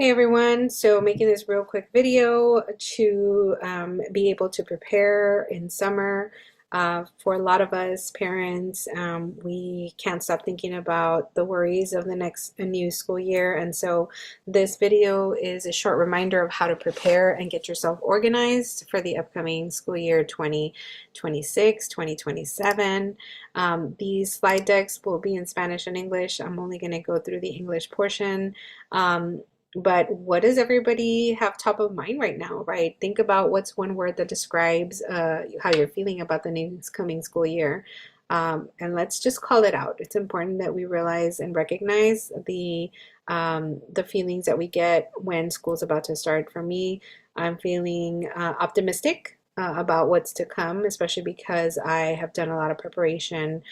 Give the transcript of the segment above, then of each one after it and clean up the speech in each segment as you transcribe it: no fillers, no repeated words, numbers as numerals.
Hey everyone, so making this real quick video to be able to prepare in summer. For a lot of us parents, we can't stop thinking about the worries of the next new school year, and so this video is a short reminder of how to prepare and get yourself organized for the upcoming school year 2026, 2027. These slide decks will be in Spanish and English. I'm only going to go through the English portion. But what does everybody have top of mind right now, right? Think about what's one word that describes how you're feeling about the next coming school year. And let's just call it out. It's important that we realize and recognize the feelings that we get when school's about to start. For me, I'm feeling optimistic about what's to come, especially because I have done a lot of preparation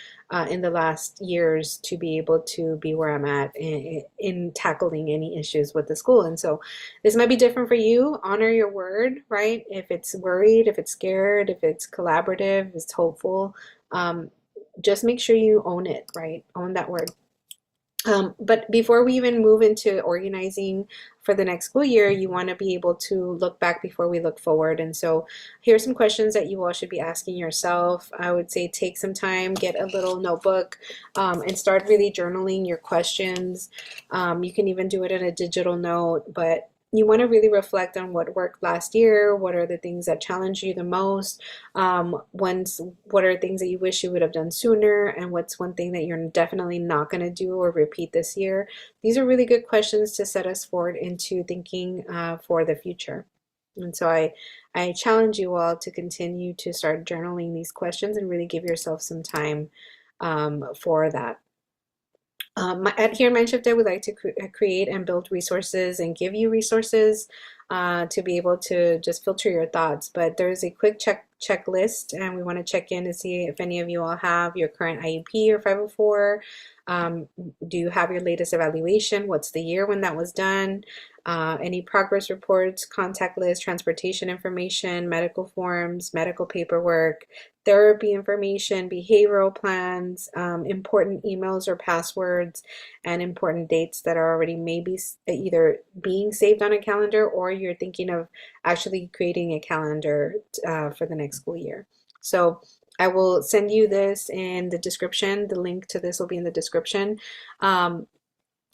in the last years to be able to be where I'm at in tackling any issues with the school. And so this might be different for you. Honor your word, right? If it's worried, if it's scared, if it's collaborative, if it's hopeful, just make sure you own it, right? Own that word. But before we even move into organizing for the next school year, you want to be able to look back before we look forward. And so here's some questions that you all should be asking yourself. I would say take some time, get a little notebook, and start really journaling your questions. You can even do it in a digital note, but you want to really reflect on what worked last year. What are the things that challenged you the most? What are things that you wish you would have done sooner? And what's one thing that you're definitely not going to do or repeat this year? These are really good questions to set us forward into thinking for the future. And so I challenge you all to continue to start journaling these questions and really give yourself some time for that. Here at MindShiftED, we like to create and build resources and give you resources to be able to just filter your thoughts. But there's a quick checklist, and we want to check in to see if any of you all have your current IEP or 504. Do you have your latest evaluation? What's the year when that was done? Any progress reports, contact list, transportation information, medical forms, medical paperwork, therapy information, behavioral plans, important emails or passwords, and important dates that are already maybe either being saved on a calendar or you're thinking of actually creating a calendar for the next school year. So I will send you this in the description. The link to this will be in the description.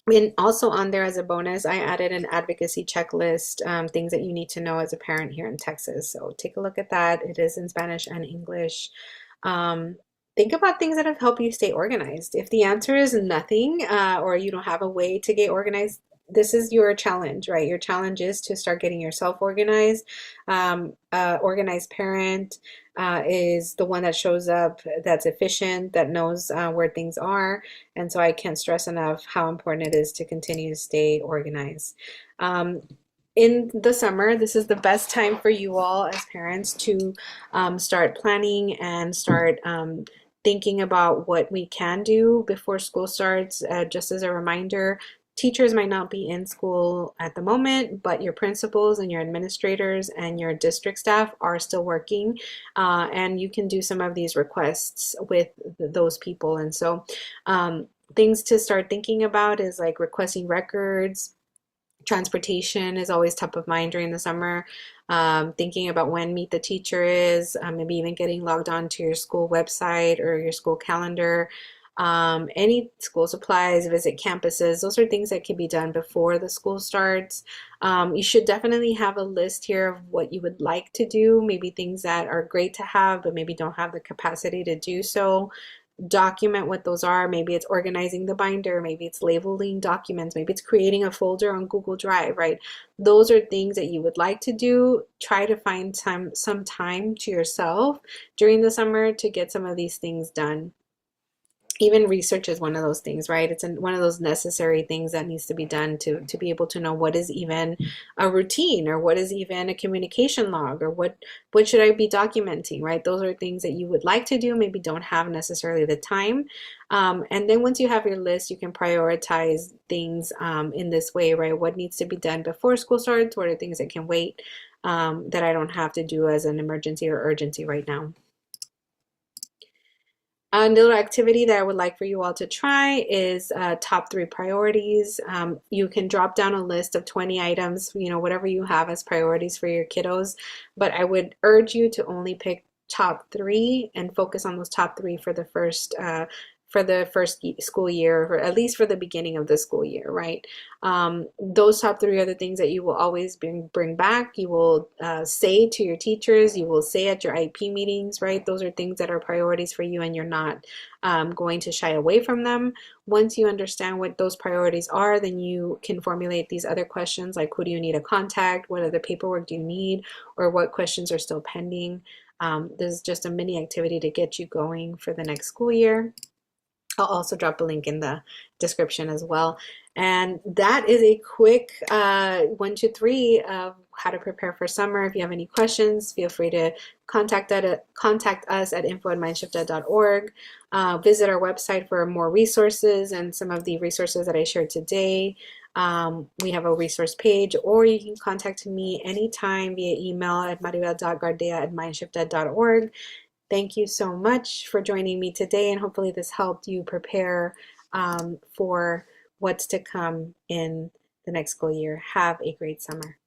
And also on there as a bonus, I added an advocacy checklist, things that you need to know as a parent here in Texas. So take a look at that. It is in Spanish and English. Think about things that have helped you stay organized. If the answer is nothing, or you don't have a way to get organized, this is your challenge, right? Your challenge is to start getting yourself organized. Organized parent is the one that shows up, that's efficient, that knows where things are. And so I can't stress enough how important it is to continue to stay organized. In the summer, this is the best time for you all as parents to start planning and start thinking about what we can do before school starts. Just as a reminder, teachers might not be in school at the moment, but your principals and your administrators and your district staff are still working, and you can do some of these requests with those people. And so things to start thinking about is like requesting records. Transportation is always top of mind during the summer. Thinking about when Meet the Teacher is, maybe even getting logged on to your school website or your school calendar. Any school supplies, visit campuses, those are things that can be done before the school starts. You should definitely have a list here of what you would like to do, maybe things that are great to have, but maybe don't have the capacity to do so. Document what those are. Maybe it's organizing the binder, maybe it's labeling documents, maybe it's creating a folder on Google Drive, right? Those are things that you would like to do. Try to find some time to yourself during the summer to get some of these things done. Even research is one of those things, right? It's one of those necessary things that needs to be done to be able to know what is even a routine, or what is even a communication log, or what should I be documenting, right? Those are things that you would like to do, maybe don't have necessarily the time. And then once you have your list, you can prioritize things in this way, right? What needs to be done before school starts? What are things that can wait, that I don't have to do as an emergency or urgency right now? A little activity that I would like for you all to try is top three priorities. You can drop down a list of 20 items, whatever you have as priorities for your kiddos, but I would urge you to only pick top three and focus on those top three for the first school year, or at least for the beginning of the school year, right? Those top three are the things that you will always bring back. You will say to your teachers, you will say at your IEP meetings, right? Those are things that are priorities for you, and you're not going to shy away from them. Once you understand what those priorities are, then you can formulate these other questions like, who do you need to contact? What other paperwork do you need? Or what questions are still pending? This is just a mini activity to get you going for the next school year. I'll also drop a link in the description as well. And that is a quick 1, 2, 3 of how to prepare for summer. If you have any questions, feel free to contact us at info@mindshifted.org. Visit our website for more resources and some of the resources that I shared today. We have a resource page, or you can contact me anytime via email at maribel.guardea@mindshifted.org. Thank you so much for joining me today, and hopefully this helped you prepare for what's to come in the next school year. Have a great summer.